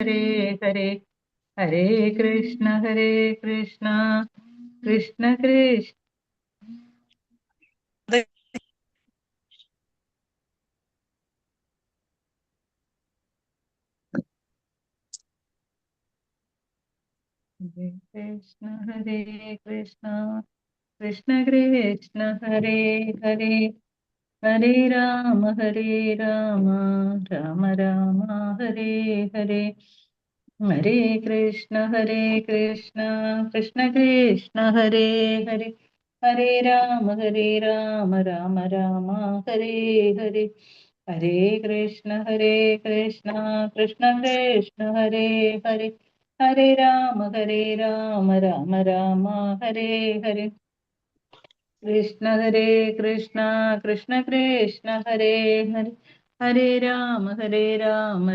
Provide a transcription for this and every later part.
ഹരേ ഹരേ ഹരേ കൃഷ്ണ കൃഷ്ണ കൃഷ്ണ ഹരേ കൃഷ്ണ കൃഷ്ണ കൃഷ്ണ ഹരേ ഹരേ ഹരേ രാമ രാമ രാമ ഹരേ ഹരേ ഹരേ കൃഷ്ണ കൃഷ്ണ കൃഷ്ണ ഹരേ ഹരേ ഹരേ രാമ രാമ രാമ ഹരേ ഹരേ ഹരേ കൃഷ്ണ കൃഷ്ണ കൃഷ്ണ ഹരേ ഹരേ ഹരേ രാമ രാമ രാമ ഹരേ ഹരേ കൃഷ്ണ കൃഷ്ണ കൃഷ്ണ ഹരേ ഹരേ ഹരേ രാമ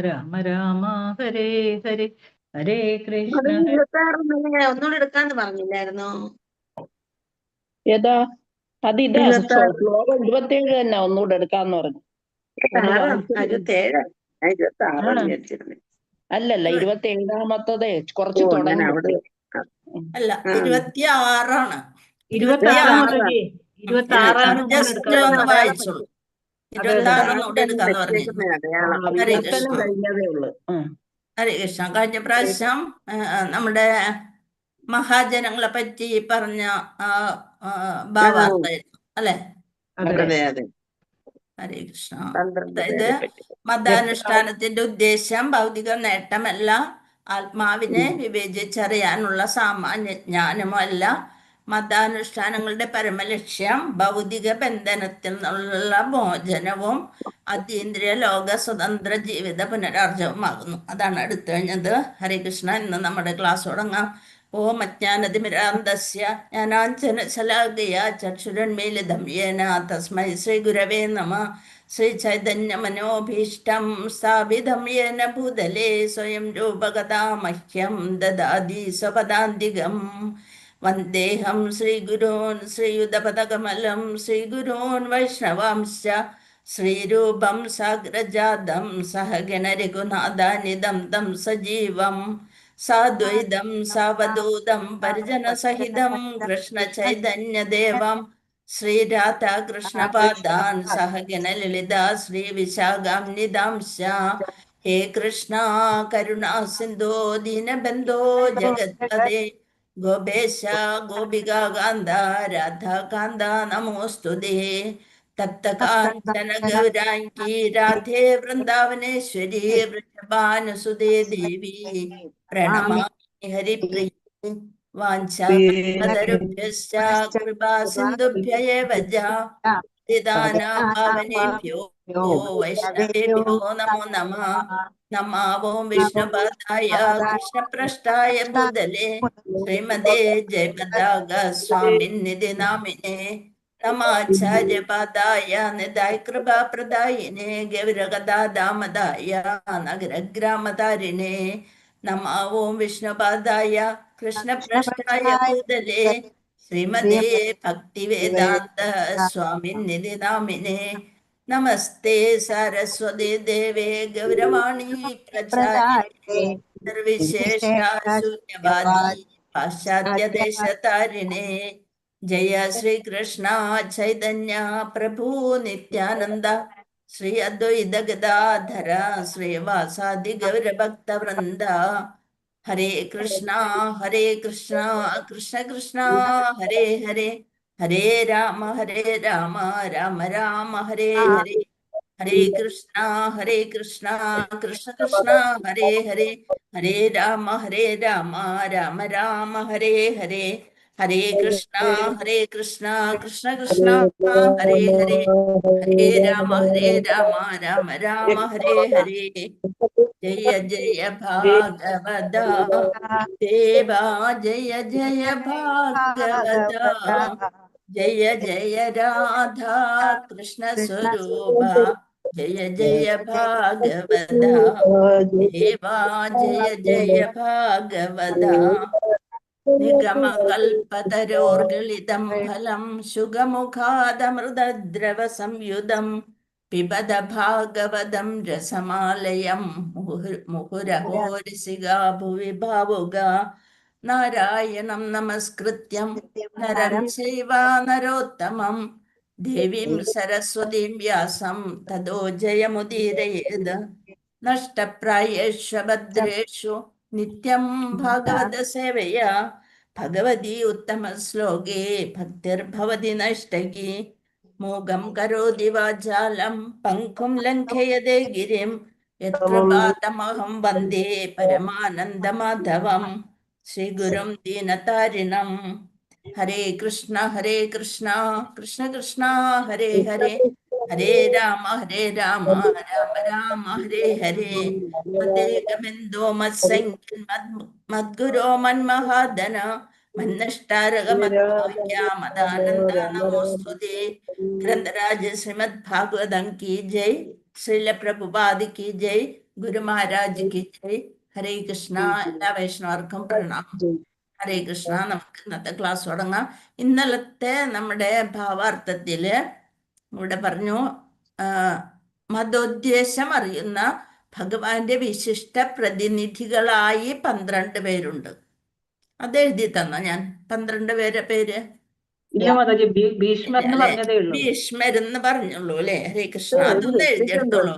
രാമ രാമ ഹരേ ഹരേ ഹരേ കൃഷ്ണ ഒന്നുകൂടെ എടുക്കാന്ന് പറഞ്ഞില്ലായിരുന്നോ? ഏതാ? അതിതാ ശ്ലോകം 27 തന്നെ ഒന്നുകൂടെ എടുക്കാന്ന് പറഞ്ഞു. അല്ലല്ല 27-ാമത്തതേ കുറച്ച് തുടങ്ങി. അല്ല 26-ആണ്. 26 ജസ്റ്റ് ഒന്ന് വായിച്ചോളൂ. 26 ഒന്നുകൂടെ എടുക്കാന്ന് പറഞ്ഞു. ഹരേ കൃഷ്ണ. ഹരേ കൃഷ്ണ. കഴിഞ്ഞ പ്രാവശ്യം നമ്മുടെ മഹാജനങ്ങളെ പറ്റി പറഞ്ഞ ഭാവാർത്ഥമായിരുന്നു അല്ലെ? ഹരേ കൃഷ്ണ. അതായത് മതാനുഷ്ഠാനത്തിന്റെ ഉദ്ദേശം ഭൗതിക നേട്ടമല്ല, ആത്മാവിനെ വിവേചിച്ചറിയാനുള്ള സാമാന്യ ജ്ഞാനമല്ല. മതാനുഷ്ഠാനങ്ങളുടെ പരമലക്ഷ്യം ഭൗതിക ബന്ധനത്തിൽ നിന്നുള്ള മോചനവും അതീന്ദ്രിയ ലോക സ്വതന്ത്ര ജീവിത പുനരാർജവുമാകുന്നു. അതാണ് എടുത്തു കഴിഞ്ഞത്. ഹരേ കൃഷ്ണ. ഇന്ന് നമ്മുടെ ക്ലാസ് തുടങ്ങാം. ഓം അജ്ഞാനതിമിരാന്തസ്യ ജ്ഞാനാഞ്ജനശലാകയാ ചക്ഷുരന്മീലിതം യേന തസ്മൈ ശ്രീ ഗുരവേ നമഃ. ശ്രീ ചൈതന്യ മനോഭീഷ്ടം സ്ഥാപിതം യേന ഭൂതലേ സ്വയം രൂപകഥാ മഹ്യം ദദാതി സ്വപദാന്തികം. വന്ദേഹം ശ്രീഗുരോൻ ശ്രീയുതപദകമലം ശ്രീഗുരോൻ വൈഷ്ണവാംശ്ച ശ്രീരൂപം സാഗ്രജാതം സഹഗണ രഘുനാഥാനിദം തം സജീവം സാദ്വൈതം സാവധൂതം പരിജനസഹിതം കൃഷ്ണ ചൈതന്യദേവം ശ്രീരാധാകൃഷ്ണപാദാൻ സഹഗണ ലളിതാ ശ്രീവിശാഖാംനിദാംശ. ഹേ കൃഷ്ണ കരുണാ സിന്ധോ ദീനബന്ധോ ജഗത്പദേ ഗോപേശ ഗോപികാന്ത രാധാകാന്ത നമോസ്തുതേ. തപ്തകാഞ്ചന ഗൗരാംഗീ രാധേ വൃന്ദാവനേശ്വരി വൃഷഭാനുസുതേ ദേവി പ്രണമാമി ഹരിപ്രിയ. വാഞ്ചാകൽപതരുഭ്യശ്ച കൃപാ സിന്ധുഭ്യ ഏവ പാവനേഭ്യോ വൈഷ്ണവേഭ്യോ നമോ നമഃ. നമാവോ വിഷ്ണുപാദായ കൃഷ്ണപ്രഷ്ടായ ഭൂതലേ ശ്രീമതേ ജയപതാക സ്വാമിന്നിധി നാമിനേ. നമാചാര്യപാദായ നിതായ കൃപാപ്രദായിനേ ഗൗരഗദാദാമദായ നഗരഗ്രാമധാരിണേ. നമാവോ വിഷ്ണുപാദായ കൃഷ്ണപ്രഷ്ടായ ഭൂതലേ ശ്രീമതേ ഭക്തിവേദാന്ത സ്വാമിന്നിധി നാമിനേ. നമസ്തേ സരസ്വതി ദേവേ ഗൗരവാണി പ്രചാരിണേ നിർവിശേഷശൂന്യവാദി പാശ്ചാത്യദേശതാരിണേ. ജയ ശ്രീകൃഷ്ണ ചൈതന്യ പ്രഭു നിത്യാനന്ദ ശ്രീ അദ്വൈത ഗദാധര ശ്രീവാസാദി ഗൗരഭക്തവൃന്ദ. ഹരേ കൃഷ്ണ കൃഷ്ണ കൃഷ്ണ ഹരേ ഹരേ ഹരേ രാമ രാമ രാമ ഹരേ ഹരേ. ഹരേ കൃഷ്ണ കൃഷ്ണ കൃഷ്ണ ഹരേ ഹരേ ഹരേ രാമ രാമ രാമ ഹരേ ഹരേ. ഹരേ കൃഷ്ണ കൃഷ്ണ കൃഷ്ണ ഹരേ ഹരേ ഹരേ രാമ രാമ രാമ ഹരേ ഹരേ. ജയ ജയ ഭാഗവത ദേവാ ജയ ജയ ഭാഗവത. ജയ ജയ രാധാ കൃഷ്ണ സ്വരൂപ ജയ ജയ ഭാഗവത. ദേവാ ജയ ജയ ഭാഗവത. നിഗമകൽപതരോർഗളിതം ഫലം ശുഗമുഖാദമൃതദ്രവ സംയുതം പിബത ഭാഗവതം രസമാലയം മുഹുരഹോ രസികാ ഭുവി ഭാവുക നാരായണം നമസ്കൃത്യം നരം ചൈവ നരോത്തമം ദേവീം സരസ്വതീം വ്യാസം തതോ ജയമുദീരയേത് നഷ്ടപ്രായേഷു ഭദ്രേഷു നിത്യം ഭാഗവത സേവയാ ഭഗവതി ഉത്തമ ശ്ലോകേ ഭക്തിർഭവതി നഷ്ടകി മൂകം കരോതി വാചാലം പങ്കും ലംഘയതേ ഗിരിം യത്കൃപാതമഹം വന്ദേ പരമാനന്ദമാധവം ശ്രീഗുരും ദീനതാരിണം. ഹരേ കൃഷ്ണ കൃഷ്ണ കൃഷ്ണ ഹരേ ഹരേ ഹരേ രാമ രാമ രാമ ഹരേ ഹരേ മദ്ദേകബിന്ദോ മത്സംഖ്യൻ മദ്ഗുരോ മന്മഹാദന മന്നഷ്ടാരകമദാനന്ദ നമോസ്തുതേ. ഗ്രന്ഥരാജ് ശ്രീമദ് ഭാഗവതം കി ജയ്. ശ്രീല പ്രഭുപാദ് കി ജയ്. ഗുരു മഹാരാജ് കി ജയ്. ഹരേ കൃഷ്ണ. എല്ലാ വൈഷ്ണവർക്കും പ്രണാമം. ഹരേ കൃഷ്ണ. നമുക്ക് ഇന്നത്തെ ക്ലാസ് തുടങ്ങാം. ഇന്നലത്തെ നമ്മുടെ ഭാവാർത്ഥത്തില് ഇവിടെ പറഞ്ഞു, മതോദ്ദേശം അറിയുന്ന ഭഗവാന്റെ വിശിഷ്ട പ്രതിനിധികളായി 12 പേരുണ്ട്. അതെഴുതി തന്ന ഞാൻ 12 പേര്. ഭീഷ്മരെന്ന് പറഞ്ഞുള്ളൂ അല്ലെ? ഹരേ കൃഷ്ണ. അതൊന്ന് എഴുതിയെടുത്തോളൂ.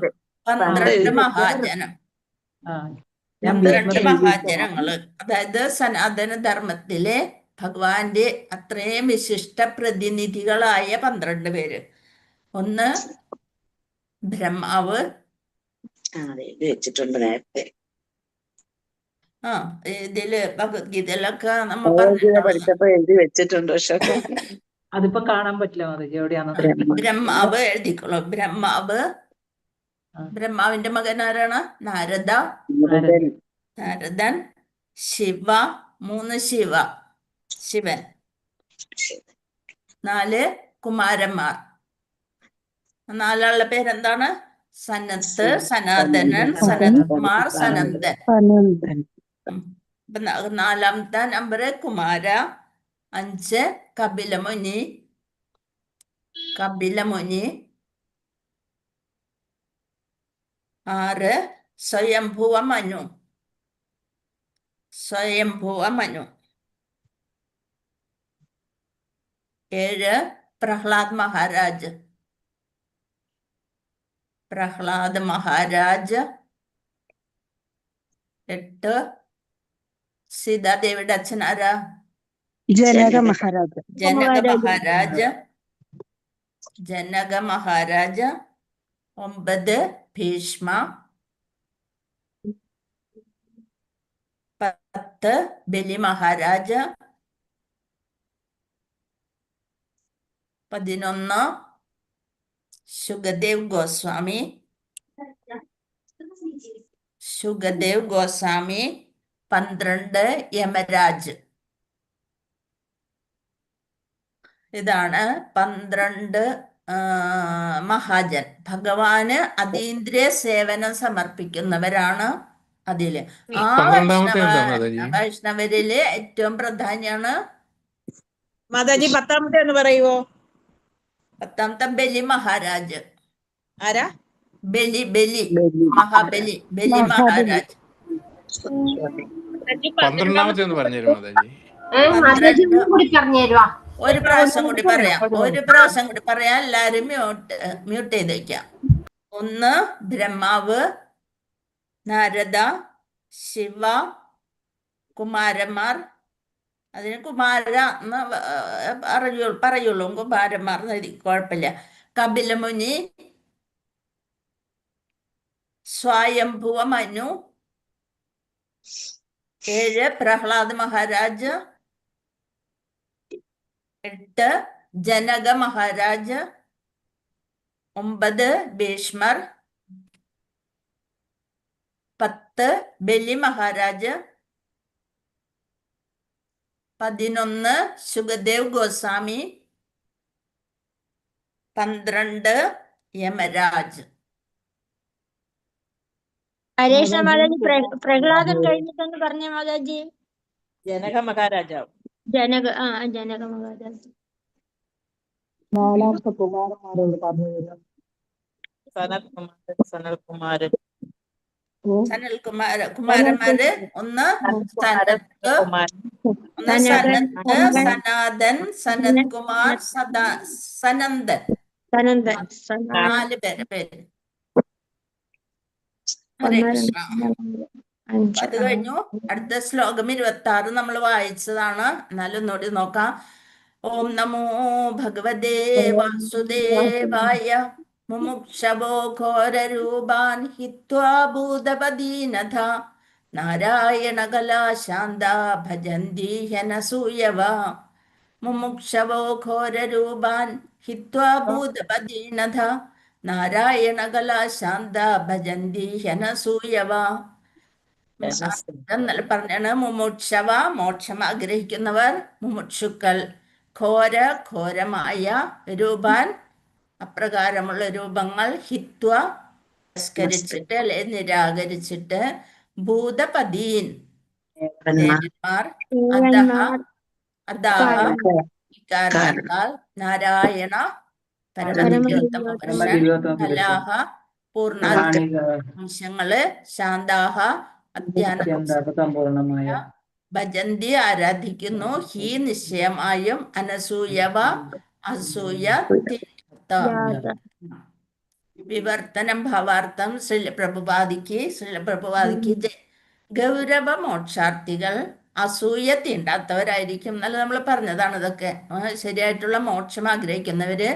12 മഹാജനം. 12 മഹാജനങ്ങള്, അതായത് സനാതന ധർമ്മത്തിലെ ഭഗവാന്റെ അത്രയും വിശിഷ്ട പ്രതിനിധികളായ 12 പേര്. ഒന്ന് ബ്രഹ്മാവ്. ഇതില് ഭഗവത്ഗീതയിലൊക്കെ നമ്മൾ എഴുതി വെച്ചിട്ടുണ്ട്. അതിപ്പോ കാണാൻ പറ്റില്ല എവിടെയാണോ. ബ്രഹ്മാവ് എഴുതിക്കോളൂ. ബ്രഹ്മാവിന്റെ മകൻ ആരാണ്? നാരദൻ. ശിവ, 3 ശിവൻ. 4 കുമാരന്മാർ. 4 ആളുടെ പേരെന്താണ്? സനത്ത്, സനാതനൻ, സനത്കുമാർ, സനന്ദൻ. ഇപ്പൊ 4ാമത്തെ നമ്പർ കുമാര. 5 കപിലമുനി. 6 സ്വയംഭുവ മനു. 7 പ്രഹ്ലാദ് മഹാരാജ്. 8 സീതാദേവിയുടെ അച്ഛനാരാ? ജനക മഹാരാജ്. 9 ഭീഷ്മ. 10 ബലി മഹാരാജ്. 11 ശുകദേവ് ഗോസ്വാമി. 12 യമരാജ്. ഇതാണ് 12 മഹാജൻ. ഭഗവാന് അതീന്ദ്രിയ സേവനം സമർപ്പിക്കുന്നവരാണ് അതില്. വൈഷ്ണവരില് ഏറ്റവും പ്രധാനിയാണ് മാതാജി. 10ാമത്തെ എന്ന് പറയുവോ? 10ാമത്തെ ബലി മഹാരാജ്. ആരാ? ബലി മഹാരാജ്. 12ാമത്തെ ഒന്ന് പറഞ്ഞു മാതാജി. ഒരു പ്രാവശ്യം കൂടി പറയാം. എല്ലാരും മ്യൂട്ട് ചെയ്ത് വെക്കാം. 1 ബ്രഹ്മാവ്, നാരദ, ശിവ, കുമാരന്മാർ. അതിന് കുമാര എന്ന് പറയുള്ളൂ. കുമാരന്മാർ കുഴപ്പമില്ല. കപിലമുനി, സ്വയംഭുവ മനു. 7 പ്രഹ്ലാദ് മഹാരാജ്. 8 ജനക മഹാരാജ്. 9 ഭീഷ്മർ. 10 ബലി മഹാരാജ്. 11 ശുകദേവ് ഗോസ്വാമി. 12 യമരാജ്. ഹരേഷ് മാതാജി, പ്രഹ്ലാദൻ കഴിഞ്ഞിട്ടെന്ന് പറഞ്ഞ മാതാജി. ജനക മഹാരാജാവ്. ജനക മഹാരാജ്. 4ാമത്തെ കുമാരന്മാരോട് പറഞ്ഞു. സനൽകുമാരൻ കുമാരന്മാര് ഒന്ന് സനത്ത്, ഒന്ന് സനത്ത്, സനാതൻ, സനത് കുമാർ, സനന്ദൻ. സനന്ദൻ 4 പേര്. ഹരേ കൃഷ്ണ. അത് കഴിഞ്ഞു. അടുത്ത ശ്ലോകം 26 നമ്മൾ വായിച്ചതാണ്. എന്നാലും ഒന്നുകൂടി നോക്കാം. ഓം നമോ ഭഗവതേ വാസുദേവായ മുമുക്ഷവോ ഘോരരൂപാൻ ഹിത്വാ ഭൂതപദീനഥ നാരായണ കലാശാന്ത ഭജന്തി ഹ്യനസൂയവ. മുമുക്ഷവോ ഘോരരൂപാൻ ഹിത്വാ ഭൂതപദീനഥ നാരായണ കലാശാന്ത ഭജന്തി ഹ്യനസൂയവ. എന്നല്ല പറഞ്ഞാണ് മുമുക്ഷവ, മോക്ഷം ആഗ്രഹിക്കുന്നവർ, മുമുക്ഷുക്കൾ, ഘോരമായ രൂപാൻ, അപ്രകാരമുള്ള രൂപങ്ങൾ, ഹിത്വ തിരസ്കരിച്ചിട്ട് അല്ലെ നിരാകരിച്ചിട്ട്, ഭൂതപദീൻ ദേവന്മാർ, അദാഹ ഇക്കാരണത്താൽ, നാരായണ പരമദിവ്യോത്തമ പുരുഷൻ, കലാഹ പൂർണ്ണാംശങ്ങള്, ശാന്താഹ സമ്പൂർണമായ ഭജന്തി ആരാധിക്കുന്നു, ഹി നിശ്ചയമായും, അനസൂയവ അസൂയ വിവർത്തനം ഭാവാർത്ഥം ശ്രീല പ്രഭുപാദിക്ക് ജയ്. ഗൗരവ മോക്ഷാർത്ഥികൾ അസൂയ തീണ്ടാത്തവരായിരിക്കും. എന്നല്ല നമ്മൾ പറഞ്ഞതാണ് ഇതൊക്കെ. ശരിയായിട്ടുള്ള മോക്ഷം ആഗ്രഹിക്കുന്നവര്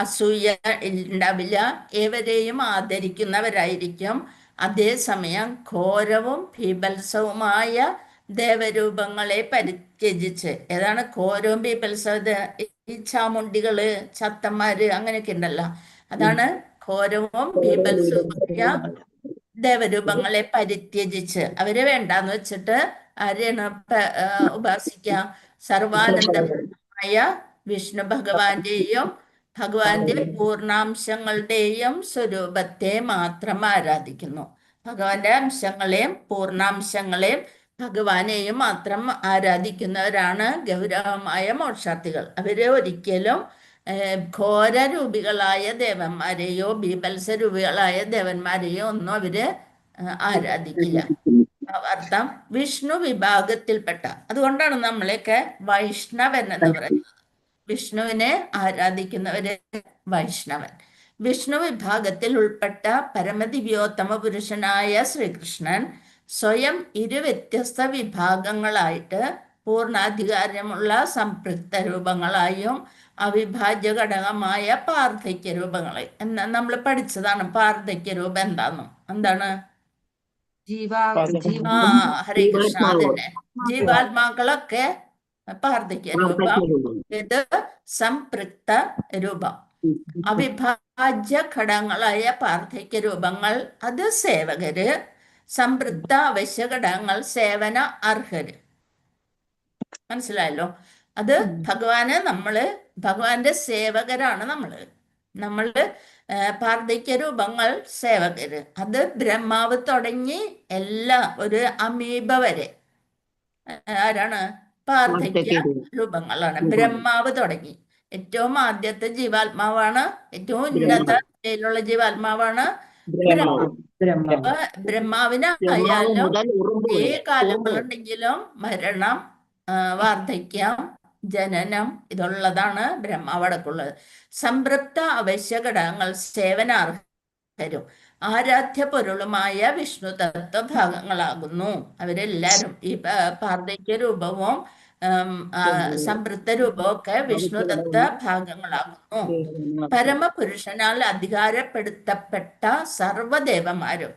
അസൂയ ഉണ്ടാവില്ല, ഏവരെയും ആദരിക്കുന്നവരായിരിക്കും. അതേസമയം ഘോരവും ഭീഭത്സവുമായ ദേവരൂപങ്ങളെ പരിത്യജിച്ച്, ഏതാണ് ഘോരവും ഭീഭത്സവും? ഈ ചാമുണ്ടികള്, ചത്തന്മാര്, അങ്ങനെയൊക്കെ ഉണ്ടല്ലോ. അതാണ് ഘോരവും ഭീഭത്സവുമായ ദേവരൂപങ്ങളെ പരിത്യജിച്ച്, അവരെ വേണ്ടാന്ന് വെച്ചിട്ട് ആരെയാണ് ഉപാസിക്കുക? സർവാനന്ദമായ വിഷ്ണു ഭഗവാന്റെയും ഭഗവാന്റെ പൂർണ്ണാംശങ്ങളുടെയും സ്വരൂപത്തെ മാത്രം ആരാധിക്കുന്നു. ഭഗവാന്റെ അംശങ്ങളെയും പൂർണ്ണാംശങ്ങളെയും ഭഗവാനെയും മാത്രം ആരാധിക്കുന്നവരാണ് ഗൗരവമായ മോക്ഷാർത്ഥികൾ. അവരെ ഒരിക്കലും ഘോരരൂപികളായ ദേവന്മാരെയോ ബീഭത്സരൂപികളായ ദേവന്മാരെയോ ഒന്നും അവര് ആരാധിക്കില്ല. അർത്ഥം വിഷ്ണു വിഭാഗത്തിൽപ്പെട്ട, അതുകൊണ്ടാണ് നമ്മളെയൊക്കെ വൈഷ്ണവൻ എന്ന് പറയുന്നത്. വിഷ്ണുവിനെ ആരാധിക്കുന്നവര് വൈഷ്ണവൻ. വിഷ്ണു വിഭാഗത്തിൽ ഉൾപ്പെട്ട പരമദിവ്യോത്തമ പുരുഷനായ ശ്രീകൃഷ്ണൻ സ്വയം വ്യത്യസ്ത വിഭാഗങ്ങളായിട്ട് പൂർണ്ണാധികാരമുള്ള സംപൃക്ത രൂപങ്ങളായും അവിഭാജ്യ ഘടകമായ പാർത്ഥക്യ രൂപങ്ങളെ എന്നാ നമ്മൾ പഠിച്ചതാണ്. പാർത്ഥക്യ രൂപം എന്താണ്? ഹരേ കൃഷ്ണ. അതിനെ ജീവാത്മാക്കളൊക്കെ പാർത്ഥക്യ രൂപം, ഇത് സംപൃക്ത രൂപം. അവിഭാജ്യ ഘടകങ്ങളായ പാർത്ഥക്യ രൂപങ്ങൾ അത് സേവകര്, സംപൃക്ത അവശ്യ ഘടകങ്ങൾ സേവന അർഹര്. മനസ്സിലായല്ലോ? അത് ഭഗവാന്റെ സേവകരാണ് നമ്മള് പാർത്ഥക്യ രൂപങ്ങൾ സേവകര്. അത് ബ്രഹ്മാവ് തുടങ്ങി ഒരു അമീബ വരെ ആരാണ്? പാർത്ഥക്യ രൂപങ്ങളാണ്. ബ്രഹ്മാവ് തുടങ്ങി ഏറ്റവും ആദ്യത്തെ ജീവാത്മാവാണ്, ഏറ്റവും ഉന്നത നിലയിലുള്ള ജീവാത്മാവാണ് ബ്രഹ്മാവ്. ബ്രഹ്മാവിനായാലും ഏ കാലങ്ങളുണ്ടെങ്കിലും മരണം, വാർദ്ധക്യം, ജനനം ഇതുള്ളതാണ് ബ്രഹ്മാവ് അടക്കമുള്ളത്. സംതൃപ്ത അവശ്യ ഘടകങ്ങൾ സേവനാർഹരും ആരാധ്യ പൊരുളുമായ വിഷ്ണു തത്വഭാഗങ്ങളാകുന്നു. അവരെല്ലാരും ഈ പാർത്ഥക്യ രൂപവും സംതൃപ്ത രൂപവും ഒക്കെ വിഷ്ണു തത്വ ഭാഗങ്ങളാകുന്നു. പരമപുരുഷനാൽ അധികാരപ്പെടുത്തപ്പെട്ട സർവ്വദേവന്മാരും,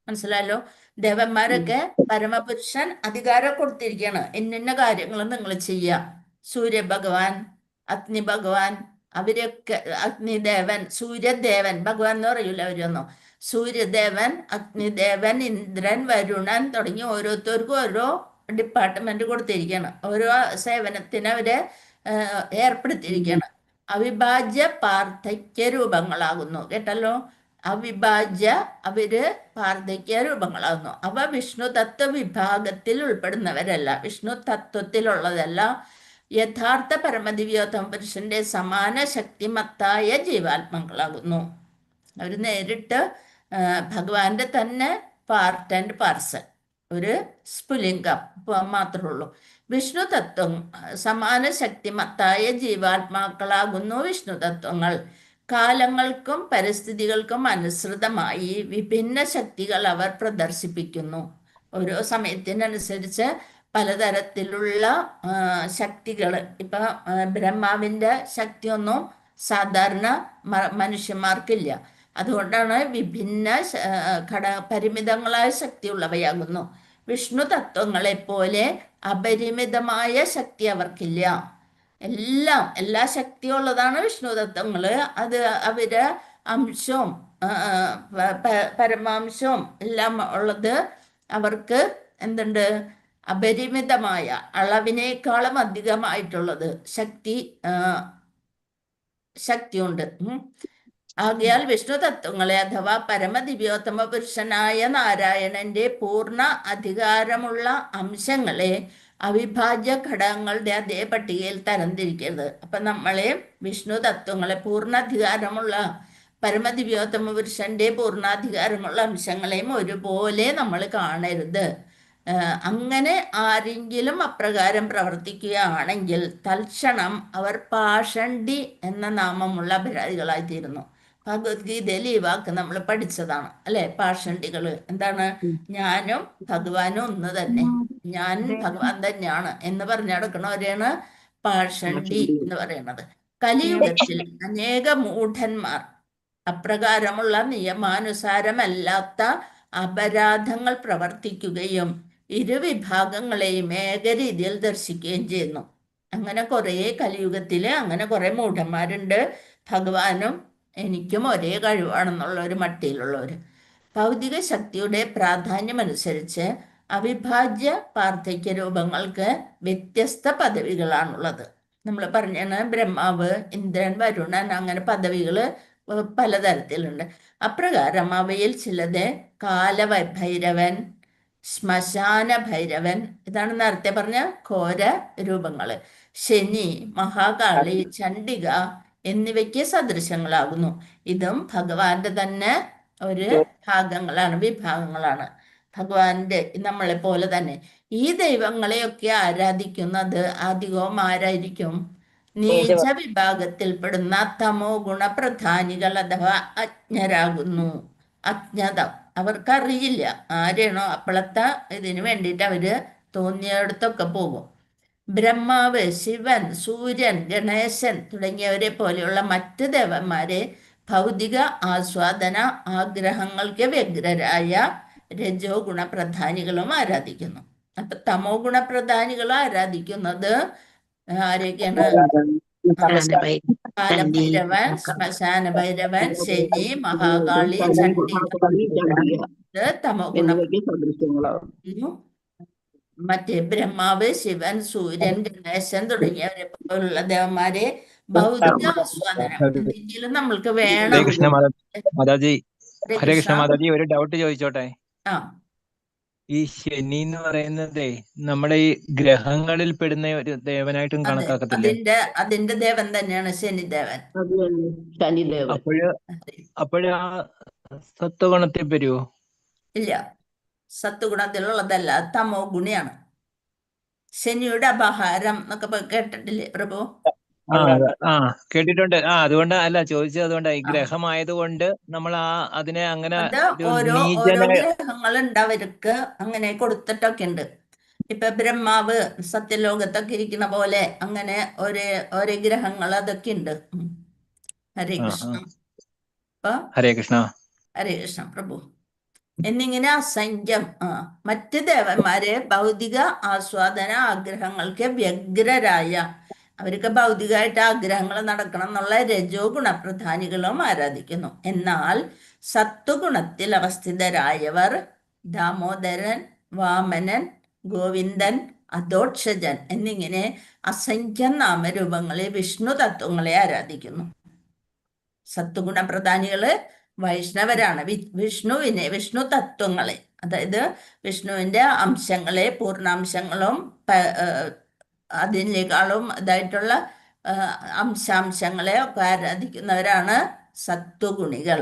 മനസ്സിലായല്ലോ? ദേവന്മാരൊക്കെ പരമപുരുഷൻ അധികാരം കൊടുത്തിരിക്കുകയാണ്. ഇന്ന കാര്യങ്ങൾ നിങ്ങൾ ചെയ്യാം. സൂര്യഭഗവാൻ, അഗ്നി ഭഗവാൻ, അവരൊക്കെ അഗ്നിദേവൻ, സൂര്യദേവൻ, ഭഗവാൻ എന്ന് പറയൂല അവരൊന്നും. സൂര്യദേവൻ, അഗ്നിദേവൻ, ഇന്ദ്രൻ, വരുണൻ തുടങ്ങി ഓരോരുത്തർക്കും ഓരോ ഡിപ്പാർട്ട്മെന്റ് കൊടുത്തിരിക്കുകയാണ്. ഓരോ സേവനത്തിന് അവരെ ഏർപ്പെടുത്തിയിരിക്കുകയാണ്. അവിഭാജ്യ പാർത്ഥക്യ രൂപങ്ങളാകുന്നു. കേട്ടല്ലോ? അവിഭാജ്യ അവര് പാർത്ഥക്യ രൂപങ്ങളാകുന്നു. അവ വിഷ്ണു തത്വ വിഭാഗത്തിൽ ഉൾപ്പെടുന്നവരല്ല, വിഷ്ണു തത്വത്തിലുള്ളതല്ല. യഥാർത്ഥ പരമദിവ്യോത്തമ പുരുഷന്റെ സമാന ശക്തിമത്തായ ജീവാത്മാക്കളാകുന്നു. അവർ നേരിട്ട് ഭഗവാന്റെ തന്നെ പാർട്ട് ആൻഡ് പാർസൽ, ഒരു സ്ഫുലിംഗം മാത്രമേ ഉള്ളൂ. വിഷ്ണു തത്വം സമാന ശക്തിമത്തായ ജീവാത്മാക്കളാകുന്നു വിഷ്ണു തത്വങ്ങൾ. കാലങ്ങൾക്കും പരിസ്ഥിതികൾക്കും അനുസൃതമായി വിഭിന്ന ശക്തികൾ അവർ പ്രദർശിപ്പിക്കുന്നു. ഓരോ സമയത്തിനനുസരിച്ച് പലതരത്തിലുള്ള ശക്തികൾ. ഇപ്പൊ ബ്രഹ്മാവിൻ്റെ ശക്തിയൊന്നും സാധാരണ മനുഷ്യന്മാർക്കില്ല. അതുകൊണ്ടാണ് വിഭിന്ന പരിമിതങ്ങളായ ശക്തിയുള്ളവയാകുന്നു. വിഷ്ണു തത്വങ്ങളെ പോലെ അപരിമിതമായ ശക്തി അവർക്കില്ല. എല്ലാ ശക്തിയുള്ളതാണ് വിഷ്ണു തത്വങ്ങൾ. അത് അവര് അംശവും പരമാംശവും എല്ലാം ഉള്ളത്. അവർക്ക് എന്തുണ്ട്? അപരിമിതമായ, അളവിനേക്കാളും അധികമായിട്ടുള്ളത് ശക്തിയുണ്ട്. ആകയാൽ വിഷ്ണു തത്വങ്ങളെ അഥവാ പരമദിവ്യോത്തമ പുരുഷനായ നാരായണന്റെ പൂർണ്ണ അധികാരമുള്ള അംശങ്ങളെ അവിഭാജ്യ ഘടകങ്ങളുടെ അതേ പട്ടികയിൽ തരംതിരിക്കരുത്. അപ്പൊ നമ്മളെ വിഷ്ണു തത്വങ്ങളെ, പൂർണ്ണാധികാരമുള്ള പരമദിവ്യോത്തമ പുരുഷന്റെ പൂർണ്ണാധികാരമുള്ള അംശങ്ങളെയും ഒരുപോലെ നമ്മൾ കാണരുത്. അങ്ങനെ ആരെങ്കിലും അപ്രകാരം പ്രവർത്തിക്കുകയാണെങ്കിൽ തൽക്ഷണം അവർ പാഷണ്ഡി എന്ന നാമമുള്ള അപരാധികളായിത്തീരുന്നു. ഭഗവത്ഗീതയിൽ ഈ വാക്ക് നമ്മൾ പഠിച്ചതാണ് അല്ലെ? പാഷണ്ഡികള് എന്താണ്? ഞാനും ഭഗവാനും ഒന്ന് തന്നെ, ഞാൻ ഭഗവാൻ തന്നെയാണ് എന്ന് പറഞ്ഞു നടക്കണവരെയാണ് പാഷണ്ഡി എന്ന് പറയുന്നത്. കലിയുഗത്തിൽ അനേക മൂഢന്മാർ അപ്രകാരമുള്ള നിയമാനുസാരമല്ലാത്ത അപരാധങ്ങൾ പ്രവർത്തിക്കുകയും ഇരുവിഭാഗങ്ങളെയും ഏകരീതിയിൽ ദർശിക്കുകയും ചെയ്യുന്നു. അങ്ങനെ കലിയുഗത്തില് അങ്ങനെ കുറെ മൂഢന്മാരുണ്ട്. ഭഗവാനും എനിക്കും ഒരേ കഴിവാണെന്നുള്ള ഒരു മട്ടിയിലുള്ളവർ. ഭൗതിക ശക്തിയുടെ പ്രാധാന്യമനുസരിച്ച് അവിഭാജ്യ പാർത്ഥക്യ രൂപങ്ങൾക്ക് വ്യത്യസ്ത പദവികളാണുള്ളത്. നമ്മൾ പറഞ്ഞാണ് ബ്രഹ്മാവ്, ഇന്ദ്രൻ, വരുണൻ, അങ്ങനെ പദവികൾ പലതരത്തിലുണ്ട്. അപ്രകാരം അവയിൽ ചിലത് കാലഭൈരവൻ, ശ്മശാന ഭൈരവൻ, ഇതാണ് നേരത്തെ പറഞ്ഞ ഘോര രൂപങ്ങള്. ശനി, മഹാകാളി, ചണ്ഡിക എന്നിവയ്ക്ക് സദൃശങ്ങളാകുന്നു. ഇതും ഭഗവാന്റെ തന്നെ ഒരു വിഭാഗങ്ങളാണ്. ഭഗവാന്റെ നമ്മളെ പോലെ തന്നെ ഈ ദൈവങ്ങളെയൊക്കെ ആരാധിക്കുന്നത് അധികവും ആരായിരിക്കും? നീച വിഭാഗത്തിൽപ്പെടുന്ന തമോ ഗുണപ്രധാനികൾ അഥവാ അജ്ഞരാകുന്നു. അജ്ഞത, അവർക്കറിയില്ല ആരാണോ. അപ്പോഴത്തെ ഇതിനു വേണ്ടിയിട്ട് അവര് തോന്നിയിടത്തൊക്കെ പോകും. ബ്രഹ്മാവ്, ശിവൻ, സൂര്യൻ, ഗണേശൻ തുടങ്ങിയവരെ പോലെയുള്ള മറ്റ് ദേവന്മാരെ ഭൗതിക ആസ്വാദന ആഗ്രഹങ്ങൾക്ക് വ്യഗ്രരായ രജോ ഗുണപ്രധാനികളും ആരാധിക്കുന്നു. അപ്പൊ തമോ ഗുണപ്രധാനികളും ആരാധിക്കുന്നത് ആരൊക്കെയാണ്? കാലഭൈരവൻ, ശ്മശാന ഭൈരവൻ, ശനി, മഹാകാളി, ചണ്ഡിക, തമോ ഗുണപ്രധാനികളും. മറ്റേ ബ്രഹ്മാവ്, ശിവൻ, സൂര്യൻ, ഗണേശൻ തുടങ്ങിയവരെ പോലുള്ള ദേവന്മാരെ ഭൗതിക ആസ്വാദനം എന്തെങ്കിലും നമ്മൾക്ക് വേണം. ഹരേ കൃഷ്ണ മാതാജി, ഹരേ കൃഷ്ണ മാതാജി, ഒരു ഡൗട്ട് ചോദിച്ചോട്ടെ? ആ, ഈ ശനി എന്ന് പറയുന്നതേ നമ്മുടെ ഈ ഗ്രഹങ്ങളിൽ പെടുന്ന ഒരു ദേവനായിട്ടും കണക്കാക്കത്തില്ലേ? അതിന്റെ ദേവൻ തന്നെയാണ് ശനിദേവൻ. ശനിദേവൻ. അപ്പോഴാ സത്വഗുണത്തിൽ വരുമോ? ഇല്ല, സത്വഗുണത്തിലുള്ളതല്ല, തമോ ഗുണിയാണ്. ശനിയുടെ അപഹാരം എന്നൊക്കെ കേട്ടിട്ടില്ലേ പ്രഭു? കേട്ടിട്ടുണ്ട്. അതുകൊണ്ട് അല്ല ചോദിച്ചത്, അതുകൊണ്ട് ഈ ഗ്രഹമായതുകൊണ്ട് നമ്മൾ അതിനെ അങ്ങനെ ഓരോ ഗ്രഹങ്ങളുണ്ട് അവർക്ക് അങ്ങനെ കൊടുത്തിട്ടൊക്കെ ഉണ്ട്. ഇപ്പൊ ബ്രഹ്മാവ് സത്യലോകത്തൊക്കെ ഇരിക്കുന്ന പോലെ അങ്ങനെ ഓരോ ഗ്രഹങ്ങൾ അതൊക്കെ ഉണ്ട്. ഹരേ കൃഷ്ണ. ഹരേ കൃഷ്ണ. ഹരേ കൃഷ്ണ പ്രഭു. എന്നിങ്ങനെ അസംഖ്യം മറ്റ് ദേവന്മാരെ ഭൗതിക ആസ്വാദന ആഗ്രഹങ്ങൾക്ക് വ്യഗ്രരായ, അവർക്ക് ഭൗതികമായിട്ട് ആഗ്രഹങ്ങൾ നടക്കണം എന്നുള്ള രജോ ഗുണപ്രധാനികളും ആരാധിക്കുന്നു. എന്നാൽ സത്വഗുണത്തിൽ അവസ്ഥിതരായവർ ദാമോദരൻ, വാമനൻ, ഗോവിന്ദൻ, അധോക്ഷജൻ എന്നിങ്ങനെ അസംഖ്യം നാമരൂപങ്ങളെ വിഷ്ണു തത്വങ്ങളെ ആരാധിക്കുന്നു. സത്വഗുണപ്രധാനികള് വൈഷ്ണവരാണ്. വിഷ്ണു തത്വങ്ങളെ, അതായത് വിഷ്ണുവിന്റെ അംശങ്ങളെ, പൂർണ്ണാംശങ്ങളും അതിനേക്കാളും ഇതായിട്ടുള്ള അംശാംശങ്ങളെ ഒക്കെ ആരാധിക്കുന്നവരാണ് സത്വഗുണികൾ.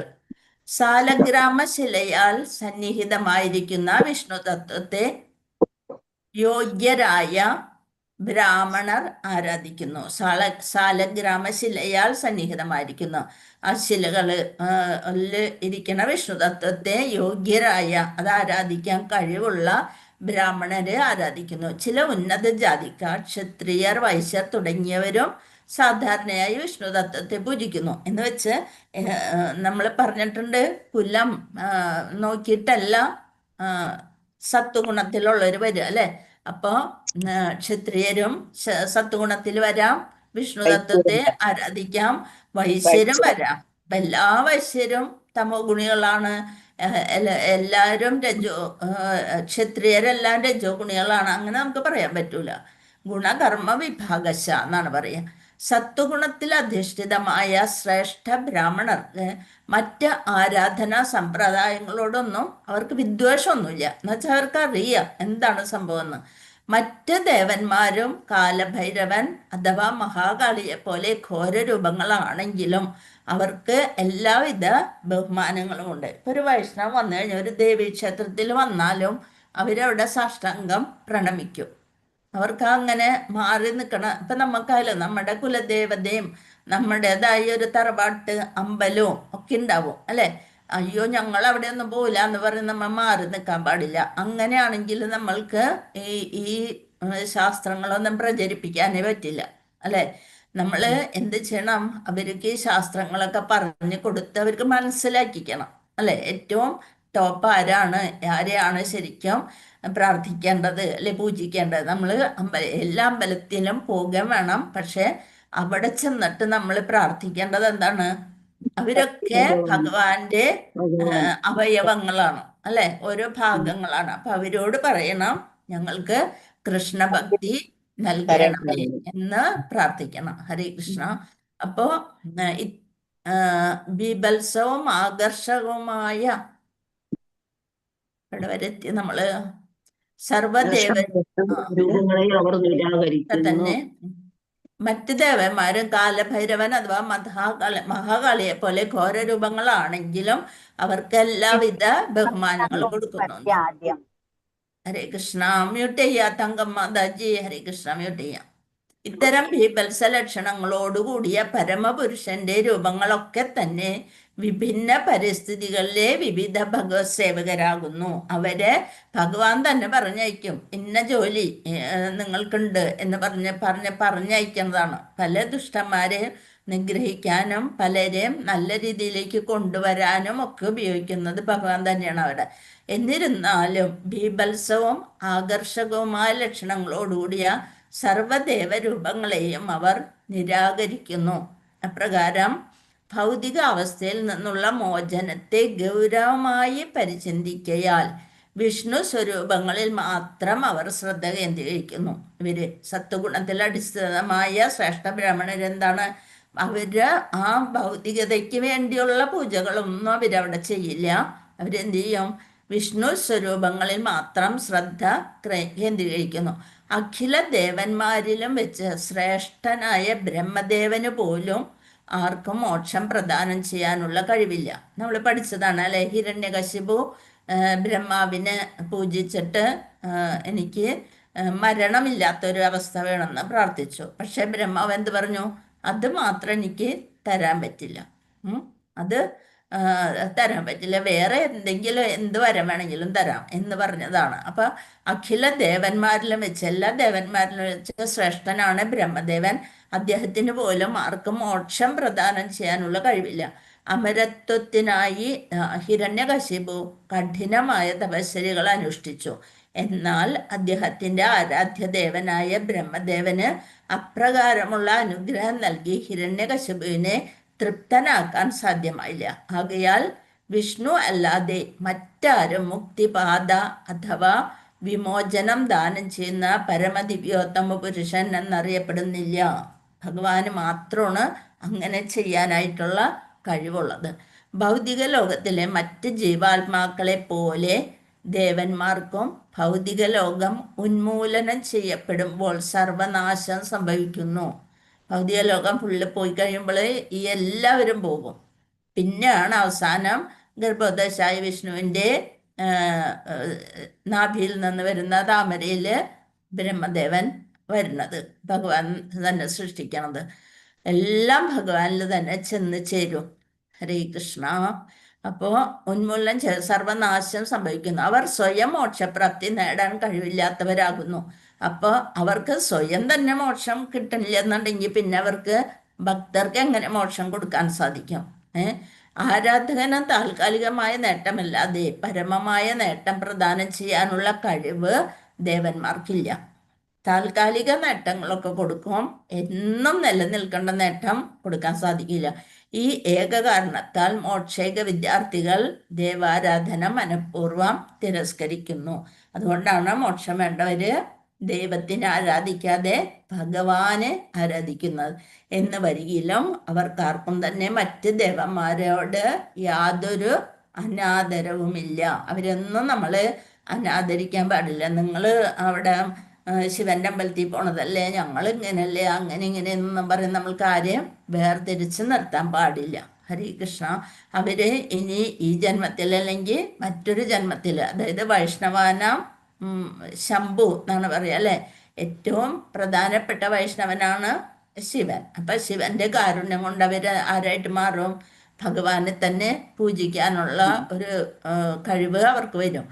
സാലഗ്രാമശിലയാൽ സന്നിഹിതമായിരിക്കുന്ന വിഷ്ണു തത്വത്തെ യോഗ്യരായ ബ്രാഹ്മണർ ആരാധിക്കുന്നു. സാലഗ്രാമശിലയാൽ സന്നിഹിതമായിരിക്കുന്നു ആ ശിലകള് ഇരിക്കുന്ന വിഷ്ണു തത്വത്തെ യോഗ്യരായ, അത് ആരാധിക്കാൻ കഴിവുള്ള ബ്രാഹ്മണരെ ആരാധിക്കുന്നു. ചില ഉന്നത ജാതിക്കാർ, ക്ഷത്രിയർ, വൈശ്യർ തുടങ്ങിയവരും സാധാരണയായി വിഷ്ണു തത്വത്തെ പൂജിക്കുന്നു. എന്ന് വെച്ച് നമ്മൾ പറഞ്ഞിട്ടുണ്ട്, കുലം നോക്കിയിട്ടല്ല സത്വഗുണത്തിലുള്ളവർ വരിക അല്ലെ. അപ്പോ ക്ഷത്രിയരും സത്വഗുണത്തിൽ വരാം, വിഷ്ണു തത്വത്തെ ആരാധിക്കാം. വൈശ്യരും വരാം. അപ്പൊ എല്ലാ വൈശ്യരും തമോ ഗുണികളാണ്. എല്ലാവരും ക്ഷത്രിയരെല്ലാം രജോ ഗുണികളാണ്. അങ്ങനെ നമുക്ക് പറയാൻ പറ്റൂല. ഗുണകർമ്മ വിഭാഗശ എന്നാണ് പറയുക. സത്വഗുണത്തിൽ അധിഷ്ഠിതമായ ശ്രേഷ്ഠ ബ്രാഹ്മണർക്ക് മറ്റ് ആരാധനാ സമ്പ്രദായങ്ങളോടൊന്നും അവർക്ക് വിദ്വേഷമൊന്നുമില്ല. എന്നുവെച്ചാൽ അവർക്ക് അറിയാം എന്താണ് സംഭവം എന്ന്. മറ്റ് ദേവന്മാരും കാലഭൈരവൻ അഥവാ മഹാകാളിയെ പോലെ ഘോര രൂപങ്ങളാണെങ്കിലും അവർക്ക് എല്ലാവിധ ബഹുമാനങ്ങളും ഉണ്ട്. ഇപ്പൊ ഒരു വൈഷ്ണവം വന്നു കഴിഞ്ഞാൽ ഒരു ദേവീക്ഷേത്രത്തിൽ വന്നാലും അവരവിടെ സാഷ്ടാംഗം പ്രണമിക്കും. അവർക്ക് അങ്ങനെ മാറി നിൽക്കണം. ഇപ്പൊ നമുക്കായാലും നമ്മുടെ കുലദേവതയും നമ്മുടേതായ ഒരു തറവാട്ട് അമ്പലവും ഒക്കെ ഉണ്ടാവും അല്ലെ. അയ്യോ ഞങ്ങൾ അവിടെ ഒന്നും പോവില്ല എന്ന് പറഞ്ഞ് നമ്മൾ മാറി നിൽക്കാൻ പാടില്ല. അങ്ങനെയാണെങ്കിൽ നമ്മൾക്ക് ഈ ശാസ്ത്രങ്ങളൊന്നും പ്രചരിപ്പിക്കാനേ പറ്റില്ല അല്ലെ. നമ്മൾ എന്ത് ചെയ്യണം, അവർക്ക് ഈ ശാസ്ത്രങ്ങളൊക്കെ പറഞ്ഞു കൊടുത്ത് അവർക്ക് മനസ്സിലാക്കിക്കണം അല്ലെ. ഏറ്റവും ടോപ്പ് ആരെയാണ് ശരിക്കും പ്രാർത്ഥിക്കേണ്ടത് അല്ലെ പൂജിക്കേണ്ടത്. നമ്മൾ എല്ലാ അമ്പലത്തിലും പോകാൻ വേണം. പക്ഷെ അവിടെ ചെന്നിട്ട് നമ്മൾ പ്രാർത്ഥിക്കേണ്ടത് എന്താണ്? അവരൊക്കെ ഭഗവാന്റെ അവയവങ്ങളാണ് അല്ലെ, ഓരോ ഭാഗങ്ങളാണ്. അപ്പൊ അവരോട് പറയണം ഞങ്ങൾക്ക് കൃഷ്ണഭക്തി നൽകണമേ എന്ന് പ്രാർത്ഥിക്കണം. ഹരേ കൃഷ്ണ. അപ്പോ ബീഭത്സവും ആകർഷകവുമായ ഇവിടെ വരെ എത്തി നമ്മള് സർവദേവ തന്നെ മറ്റ് ദേവന്മാരും കാലഭൈരവൻ അഥവാ മഹാകാളിയെ പോലെ ഘോര രൂപങ്ങളാണെങ്കിലും അവർക്ക് എല്ലാവിധ ബഹുമാനങ്ങളും കൊടുക്കുന്നു. ഹരേ കൃഷ്ണ. മ്യൂട്ട് ചെയ്യാ തങ്കമ്മ ദാജി. ഹരേ കൃഷ്ണ. മ്യൂട്ട് ചെയ്യാം. ഇത്തരം ബീഭത്സ ലക്ഷണങ്ങളോടുകൂടിയ പരമപുരുഷന്റെ രൂപങ്ങളൊക്കെ തന്നെ വിഭിന്ന പരിസ്ഥിതികളിലെ വിവിധ ഭഗവത് സേവകരാകുന്നു. അവരെ ഭഗവാൻ തന്നെ പറഞ്ഞയക്കും. ഇന്ന ജോലി നിങ്ങൾക്കുണ്ട് എന്ന് പറഞ്ഞയക്കുന്നതാണ്. പല ദുഷ്ടന്മാരെ നിഗ്രഹിക്കാനും പലരെയും നല്ല രീതിയിലേക്ക് കൊണ്ടുവരാനും ഒക്കെ ഉപയോഗിക്കുന്നത് ഭഗവാൻ തന്നെയാണ് അവിടെ. എന്നിരുന്നാലും ബീഭത്സവും ആകർഷകവുമായ ലക്ഷണങ്ങളോടുകൂടിയ സർവദേവരൂപങ്ങളെയും അവർ നിരാകരിക്കുന്നു. അപ്രകാരം ഭൗതിക അവസ്ഥയിൽ നിന്നുള്ള മോചനത്തെ ഗൗരവമായി പരിചിന്തിക്കയാൽ വിഷ്ണു സ്വരൂപങ്ങളിൽ മാത്രം അവർ ശ്രദ്ധ കേന്ദ്രീകരിക്കുന്നു. ഇവര് സത്വഗുണത്തിൽ അടിസ്ഥാനമായ ശ്രേഷ്ഠ ബ്രാഹ്മണരെന്താണ്, അവര് ആ ഭൗതികതയ്ക്ക് വേണ്ടിയുള്ള പൂജകളൊന്നും അവരവിടെ ചെയ്യില്ല. അവരെന്ത് ചെയ്യും? വിഷ്ണു സ്വരൂപങ്ങളിൽ മാത്രം ശ്രദ്ധ കേന്ദ്രീകരിക്കുന്നു. അഖില ദേവന്മാരിലും വെച്ച് ശ്രേഷ്ഠനായ ബ്രഹ്മദേവന് പോലും ആർക്കും മോക്ഷം പ്രദാനം ചെയ്യാനുള്ള കഴിവില്ല. നമ്മൾ പഠിച്ചതാണ് അല്ലെ. ഹിരണ്യകശിപു ബ്രഹ്മാവിനെ പൂജിച്ചിട്ട് എനിക്ക് മരണമില്ലാത്തൊരു അവസ്ഥ വേണമെന്ന് പ്രാർത്ഥിച്ചു. പക്ഷെ ബ്രഹ്മാവ് എന്ത് പറഞ്ഞു? അത് മാത്രം എനിക്ക് തരാൻ പറ്റില്ല. അത് തരാൻ പറ്റില്ല, വേറെ എന്തെങ്കിലും എന്ത് വരം വേണമെങ്കിലും തരാം എന്ന് പറഞ്ഞതാണ്. അപ്പൊ അഖില ദേവന്മാരിലും വെച്ച്, എല്ലാ ദേവന്മാരിലും വെച്ച് ശ്രേഷ്ഠനാണ് ബ്രഹ്മദേവൻ. അദ്ദേഹത്തിന് പോലും ആർക്കും മോക്ഷം പ്രദാനം ചെയ്യാനുള്ള കഴിവില്ല. അമരത്വത്തിനായി ഹിരണ്യകശിപു കഠിനമായ തപശ്ചര്യകൾ അനുഷ്ഠിച്ചു. എന്നാൽ അദ്ദേഹത്തിന്റെ ആരാധ്യദേവനായ ബ്രഹ്മദേവന് അപ്രകാരമുള്ള അനുഗ്രഹം നൽകി ഹിരണ്യകശിപുവിനെ തൃപ്തനാക്കാൻ സാധ്യമായില്ല. ആകയാൽ വിഷ്ണു അല്ലാതെ മറ്റാരും മുക്തിപാത അഥവാ വിമോചനം ദാനം ചെയ്യുന്ന പരമദിവ്യോത്തമ പുരുഷൻ എന്നറിയപ്പെടുന്നില്ല. ഭഗവാന് മാത്രമാണ് അങ്ങനെ ചെയ്യാനായിട്ടുള്ള കഴിവുള്ളത്. ഭൗതിക ലോകത്തിലെ മറ്റ് ജീവാത്മാക്കളെ പോലെ ദേവന്മാർക്കും ഭൗതിക ലോകം ഉന്മൂലനം ചെയ്യപ്പെടുമ്പോൾ സർവനാശം സംഭവിക്കുന്നു. ഭൗതിക ലോകം ഫുള്ള് പോയി കഴിയുമ്പോൾ ഈ എല്ലാവരും പോകും. പിന്നെയാണ് അവസാനം ഗർഭോദശായ വിഷ്ണുവിൻ്റെ നാഭിയിൽ നിന്ന് വരുന്ന താമരയിൽ ബ്രഹ്മദേവൻ വരുന്നത്, ഭഗവാൻ തന്നെ സൃഷ്ടിക്കണത്. എല്ലാം ഭഗവാനിൽ തന്നെ ചെന്ന് ചേരും. ഹരേ കൃഷ്ണ. അപ്പോൾ ഉന്മൂലനം സർവനാശം സംഭവിക്കുന്നു. അവർ സ്വയം മോക്ഷപ്രാപ്തി നേടാൻ കഴിവില്ലാത്തവരാകുന്നു. അപ്പോൾ അവർക്ക് സ്വയം തന്നെ മോക്ഷം കിട്ടണില്ല എന്നുണ്ടെങ്കിൽ പിന്നെ അവർക്ക് ഭക്തർക്ക് എങ്ങനെ മോക്ഷം കൊടുക്കാൻ സാധിക്കും? ആരാധകന് താൽക്കാലികമായ നേട്ടമല്ലാതെ പരമമായ നേട്ടം പ്രദാനം ചെയ്യാനുള്ള കഴിവ് ദേവന്മാർക്കില്ല. താൽക്കാലിക നേട്ടങ്ങളൊക്കെ കൊടുക്കും, എന്നും നിലനിൽക്കേണ്ട നേട്ടം കൊടുക്കാൻ സാധിക്കില്ല. ഈ ഏക കാരണത്താൽ മോക്ഷേക വിദ്യാർത്ഥികൾ ദേവാരാധന മനഃപൂർവ്വം തിരസ്കരിക്കുന്നു. അതുകൊണ്ടാണ് മോക്ഷം വേണ്ടവര് ദൈവത്തിനെ ആരാധിക്കാതെ ഭഗവാനെ ആരാധിക്കുന്നത്. എന്ന് വരികിലും അവർക്കാർക്കും തന്നെ മറ്റ് ദേവന്മാരോട് യാതൊരു അനാദരവുമില്ല. അവരൊന്നും നമ്മൾ അനാദരിക്കാൻ പാടില്ല. നിങ്ങൾ അവിടെ ശിവന്റെ അമ്പലത്തിൽ പോണതല്ലേ, ഞങ്ങൾ ഇങ്ങനല്ലേ, അങ്ങനെ ഇങ്ങനെയെന്നും പറയും നമ്മൾക്ക് ആരെയും വേർതിരിച്ച് നിർത്താൻ പാടില്ല. ഹരേ കൃഷ്ണ. അവര് ഇനി ഈ ജന്മത്തിൽ അല്ലെങ്കിൽ മറ്റൊരു ജന്മത്തിൽ, അതായത് വൈഷ്ണവാനാം ശംഭു എന്നാണ് പറയുക അല്ലേ, ഏറ്റവും പ്രധാനപ്പെട്ട വൈഷ്ണവനാണ് ശിവൻ. അപ്പം ശിവന്റെ കാരുണ്യം കൊണ്ട് അവർ ആരായിട്ട് മാറും? ഭഗവാനെ തന്നെ പൂജിക്കാനുള്ള ഒരു കഴിവ് അവർക്ക് വരും.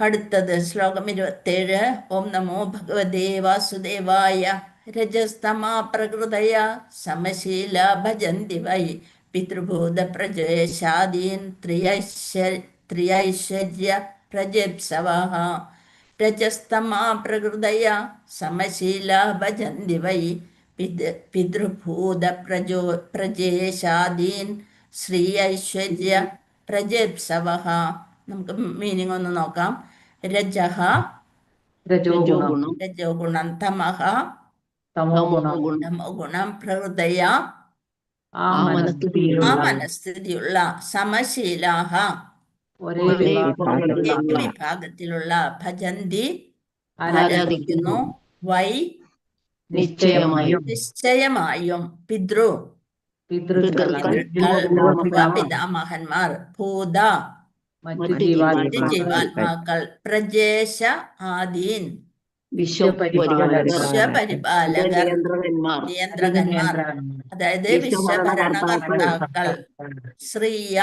അടുത്തത് ശ്ലോകം 27. ഓം നമോ ഭഗവതേ വാസുദേവായ. രജസ്തമാ പ്രകൃതയ സമശീല ഭജന്തി വൈ പിതൃഭൂത പ്രജയശാദീൻ ത്രിയൈശ്വര്യ പ്രജപ്സവഃ. രജസ്തമാ പ്രകൃതയ സമശീല ഭജന്തി വൈ പിതൃഭൂത പ്രജയശാദീൻ ശ്രീ പ്രജപ്സവഃ. നമുക്ക് മീനിങ് ഒന്ന് നോക്കാം. രജഃ രജോ ഗുണം, തമഃ തമോ ഗുണം, പ്രകൃതയ ആ മനസ്ഥിതിയുള്ള, സമശീലാഹ ഒരേ വിഭാഗത്തിലുള്ള, ഭജന്തി ആരാധിക്കുന്നു, വൈ നിശ്ചയമായും, പിതാമഹന്മാർ, ഭൂത മറ്റു ജീവാത്മാക്കൾ, പ്രജേശ ആദീൻ വിശ്വപരിപാലകർ, നിയന്ത്രകന്മാർ, അതായത് വിശ്വഭരണകർത്താക്കൾ, ശ്രീയ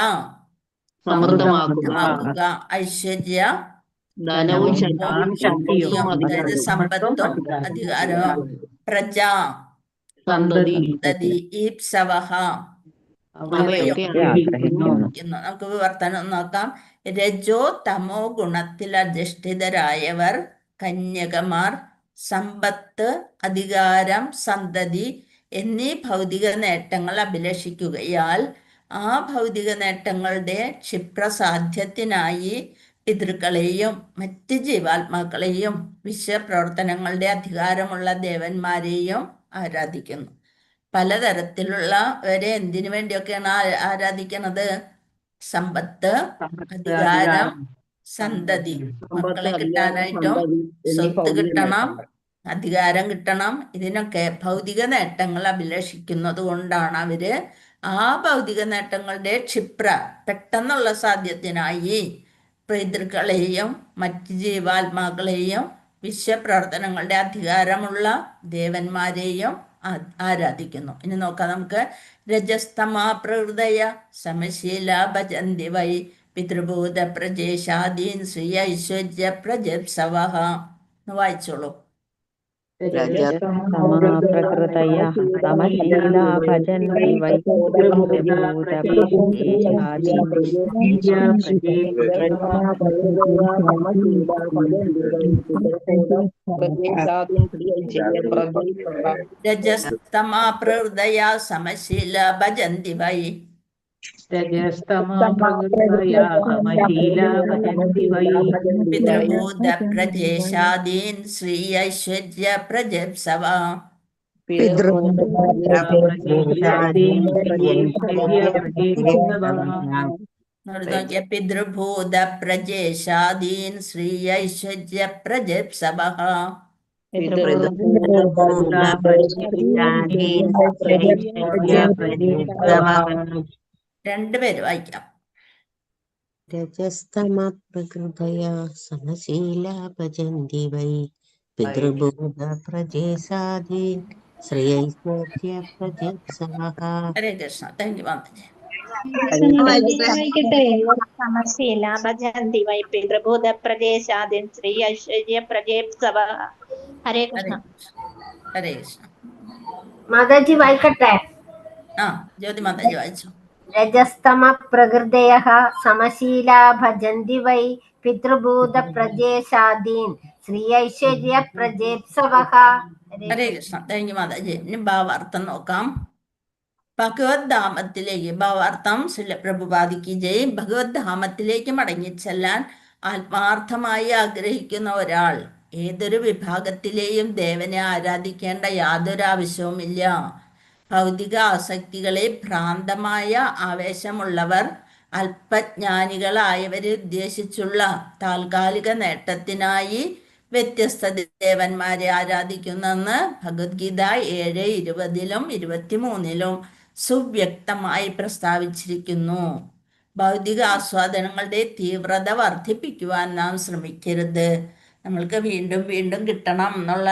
സമൃദ്ധമാക്കുക, ഐശ്വര്യ ശക്തിയും, അതായത് സമ്പത്തും അധികാരവും, പ്രജ സന്തതി, ഈപ്സവഃ നമുക്ക് വിവർത്തനം നോക്കാം. രജോ തമോ ഗുണത്തിൽ അധിഷ്ഠിതരായവർ, കന്യകമാർ, സമ്പത്ത്, അധികാരം, സന്തതി എന്നീ ഭൗതിക നേട്ടങ്ങൾ അഭിലഷിക്കുകയാൽ ആ ഭൗതിക നേട്ടങ്ങളുടെ ക്ഷിപ്രസാധ്യത്തിനായി പിതൃക്കളെയും മറ്റ് ജീവാത്മാക്കളെയും വിശ്വപ്രവർത്തനങ്ങളുടെ അധികാരമുള്ള ദേവന്മാരെയും ആരാധിക്കുന്നു. പലതരത്തിലുള്ളവരെ എന്തിനു വേണ്ടിയൊക്കെയാണ് ആരാധിക്കുന്നത്? സമ്പത്ത്, അധികാരം, സന്തതി, മക്കളെ കിട്ടാനായിട്ടും, സ്വത്ത് കിട്ടണം, അധികാരം കിട്ടണം, ഇതിനൊക്കെ ഭൗതിക നേട്ടങ്ങൾ അഭിലഷിക്കുന്നത് കൊണ്ടാണ് അവര് ആ ഭൗതിക നേട്ടങ്ങളുടെ പെട്ടെന്നുള്ള സാധ്യത്തിനായി പിതൃക്കളെയും മറ്റ് ജീവാത്മാക്കളെയും വിശ്വപ്രവർത്തനങ്ങളുടെ അധികാരമുള്ള ദേവന്മാരെയും ആരാധിക്കുന്നു. ഇനി നോക്കാം നമുക്ക്. രജസ്തമാ പ്രകൃതയ സമശീല ഭജന്തി വൈ പിതൃഭൂത പ്രജേശാദീൻ ശ്രീ ഐശ്വര്യ പ്രജപ്സവഃ. വായിച്ചോളൂ. പ്രകൃതയ സമശീലാ ഭജന്തി വൈ രജസ്തമാ പ്രകൃതയ സമശീല ഭജന്തി വൈ പിതൃഭൂത പ്രജേശാദീൻ ശ്രീ ഐശ്വര്യ പ്രജപ്സവഃ. പിതൃഭൂത പ്രജേശാദീൻ ശ്രീ ഐശ്വര്യ പ്രജപ്സവഃ. രണ്ടുപേര് വായിക്കാം. രജസ്തമപ്രകൃതയാ സമശീലാ ഭജന്തി വൈ പിതൃഭൂത പ്രജേശാദീൻ ശ്രേയൈശ്വര്യ പ്രജേത്സവഃ. ഹരേ കൃഷ്ണ. Thank you Mataji. സമശീല ഭജന്തി വൈ പിതൃഭൂത പ്രദേശാദിൻ ശ്രീ ഐശ്വര്യ പ്രജേപ്സവ. ഹരേ ഹരേ കൃഷ്ണ. കൃഷ്ണ. ഹരേ കൃഷ്ണ. മാതാജി വായിക്കട്ടെ. ആ, ജ്യോതി മാതാജി വായിച്ചു. രജസ്തമ പ്രകൃതയ സമശീലാ ഭജന്തി വൈ പിതൃഭൂത പ്രജേശാദീൻ ശ്രീ ഐശ്വര്യ പ്രജേത്സവഃ. ഹരേ കൃഷ്ണ. Thank you Mataji. ഇനി ഭാവാർത്ഥം നോക്കാം. ഭഗവത് ധാമത്തിലേക്ക്, ഭാവാർത്ഥം ശ്രീല പ്രഭുപാദിക്ക് ജയ്. ഭഗവത് ധാമത്തിലേക്ക് മടങ്ങിച്ചെല്ലാൻ ആത്മാർത്ഥമായി ആഗ്രഹിക്കുന്ന ഒരാൾ ഏതൊരു വിഭാഗത്തിലെയും ദേവനെ ആരാധിക്കേണ്ട യാതൊരു ആവശ്യവുമില്ല. ഭൗതിക ആസക്തികളെ ഭ്രാന്തമായ ആവേശമുള്ളവർ അല്പജ്ഞാനികളായവരെ ഉദ്ദേശിച്ചുള്ള താൽക്കാലിക നേട്ടത്തിനായി വ്യത്യസ്ത ദേവന്മാരെ ആരാധിക്കുന്നെന്ന് ഭഗവത്ഗീത 7:20 23 സുവ്യക്തമായി പ്രസ്താവിച്ചിരിക്കുന്നു. ഭൗതിക ആസ്വാദനങ്ങളുടെ തീവ്രത വർദ്ധിപ്പിക്കുവാൻ നാം ശ്രമിക്കരുത്. നമ്മൾക്ക് വീണ്ടും വീണ്ടും കിട്ടണം എന്നുള്ള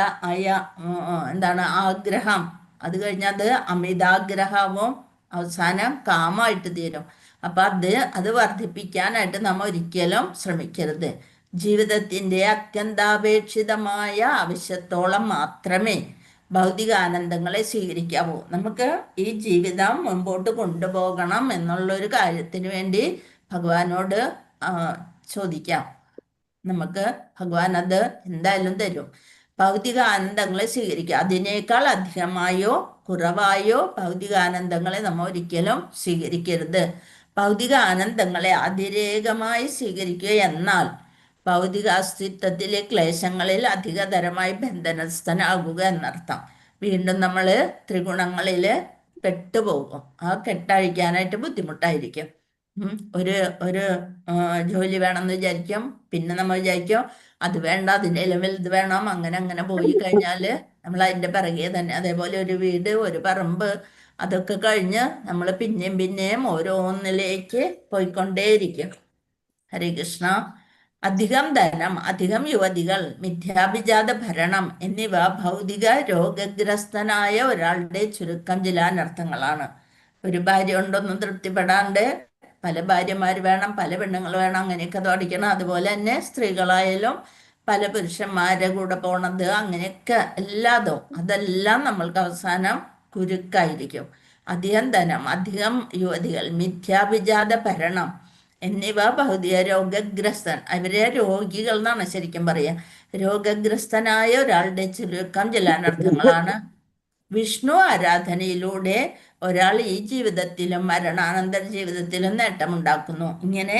ആഗ്രഹം, അത് കഴിഞ്ഞത് അമിതാഗ്രഹവും അവസാനം കാമായിട്ട് തീരും. അപ്പൊ അത് വർദ്ധിപ്പിക്കാനായിട്ട് നാം ഒരിക്കലും ശ്രമിക്കരുത്. ജീവിതത്തിൻ്റെ അത്യന്താപേക്ഷിതമായ ആവശ്യത്തോളം മാത്രമേ ഭൗതിക ആനന്ദങ്ങളെ സ്വീകരിക്കാവൂ. നമുക്ക് ഈ ജീവിതം മുമ്പോട്ട് കൊണ്ടുപോകണം എന്നുള്ളൊരു കാര്യത്തിന് വേണ്ടി ഭഗവാനോട് ചോദിക്കാം. നമുക്ക് ഭഗവാൻ അത് എന്തായാലും തരും. ഭൗതിക ആനന്ദങ്ങളെ സ്വീകരിക്കുക. അതിനേക്കാൾ അധികമായോ കുറവായോ ഭൗതിക ആനന്ദങ്ങളെ നമ്മൾ ഒരിക്കലും സ്വീകരിക്കരുത്. ഭൗതിക ആനന്ദങ്ങളെ അതിരേകമായി സ്വീകരിക്കുക എന്നാൽ ഭൗതിക അസ്തിത്വത്തിലെ ക്ലേശങ്ങളിൽ അധികതരമായി ബന്ധനസ്ഥനാകുക എന്നർത്ഥം. വീണ്ടും നമ്മൾ ത്രിഗുണങ്ങളിൽ പെട്ടുപോകും. ആ കെട്ടഴിക്കാനായിട്ട് ബുദ്ധിമുട്ടായിരിക്കും. ഒരു ജോലി വേണമെന്ന് വിചാരിക്കും, പിന്നെ നമ്മൾ വിചാരിക്കും അത് വേണ്ട, അതിൻ്റെ ലെവൽ ഇത് വേണം, അങ്ങനെ പോയി കഴിഞ്ഞാൽ നമ്മൾ അതിൻ്റെ പിറകെ തന്നെ. അതേപോലെ ഒരു വീട്, ഒരു പറമ്പ്, അതൊക്കെ കഴിഞ്ഞ് നമ്മൾ പിന്നെയും ഓരോന്നിലേക്ക് പോയിക്കൊണ്ടേയിരിക്കും. ഹരേ കൃഷ്ണ. അധികം ധനം, അധികം യുവതികൾ, മിഥ്യാഭിജാത ഭരണം എന്നിവ ഭൗതിക രോഗഗ്രസ്തനായ ഒരാളുടെ ചുരുക്കം ചില അനർത്ഥങ്ങളാണ്. ഒരു ഭാര്യ കൊണ്ടൊന്നും തൃപ്തിപ്പെടാണ്ട് പല ഭാര്യമാർ വേണം, പല പെണ്ണുങ്ങൾ വേണം, അങ്ങനെയൊക്കെ തോടിക്കണം. അതുപോലെ തന്നെ സ്ത്രീകളായാലും പല പുരുഷന്മാരുടെ കൂടെ പോണത്, അങ്ങനെയൊക്കെ അതെല്ലാം നമ്മൾക്ക് അവസാനം കുരുക്കായിരിക്കും. അധികം ധനം, അധികം യുവതികൾ, മിഥ്യാഭിജാത ഭരണം എന്നിവ ഭൗതിക രോഗഗ്രസ്തൻ, അവരെ രോഗികൾ എന്നാണ് ശരിക്കും പറയുക. രോഗഗ്രസ്തനായ ഒരാളുടെ ചുരുക്കം ചില അനർത്ഥങ്ങളാണ്. വിഷ്ണു ആരാധനയിലൂടെ ഒരാൾ ഈ ജീവിതത്തിലും മരണാനന്തര ജീവിതത്തിലും നേട്ടമുണ്ടാക്കുന്നു. ഇങ്ങനെ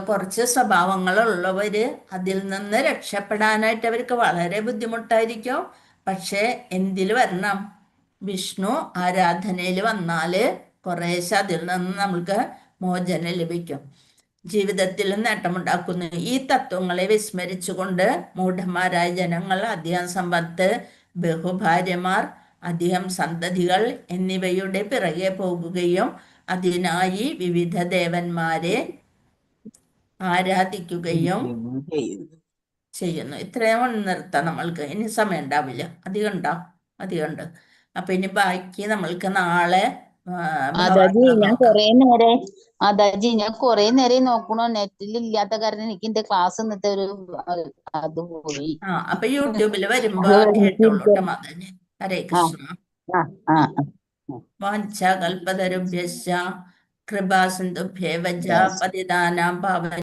കുറച്ച് സ്വഭാവങ്ങളുള്ളവര് അതിൽ നിന്ന് രക്ഷപ്പെടാനായിട്ട് അവർക്ക് വളരെ ബുദ്ധിമുട്ടായിരിക്കും. പക്ഷെ എന്തിൽ വരണം? വിഷ്ണു ആരാധനയിൽ വന്നാൽ കുറേശ്ശെ അതിൽ നിന്ന് നമ്മൾക്ക് മോചനം ലഭിക്കും, ജീവിതത്തിൽ നേട്ടമുണ്ടാക്കുന്നു. ഈ തത്വങ്ങളെ വിസ്മരിച്ചുകൊണ്ട് മൂഢന്മാരായ ജനങ്ങൾ അധികം സമ്പത്ത്, ബഹുഭാര്യമാർ, അധികം സന്തതികൾ എന്നിവയുടെ പിറകെ പോകുകയും അതിനായി വിവിധ ദേവന്മാരെ ആരാധിക്കുകയും ചെയ്യുന്നു. ഇത്രയും നിർത്താം. നമ്മൾക്ക് ഇനി സമയം ഉണ്ടാവില്ല, അധികം ഉണ്ട്. അപ്പൊ ഇനി ബാക്കി നമ്മൾക്ക് നാളെ മാതാജി ഞാൻ കൊറേ നേരം നോക്കണോ, നെറ്റിൽ ഇല്ലാത്ത കാരണം എനിക്ക് എന്റെ ക്ലാസ് ഇന്നത്തെ അത് പോയി. അപ്പൊ യൂട്യൂബിൽ വരുമ്പോ കേട്ടോളൂ മാതാജി. ഹരേ കൃഷ്ണ. വാഞ്ചാകൽപതരുഭ്യശ്ച കൃപാസിന്ധുഭ്യേവ പതിതാനാം പാവന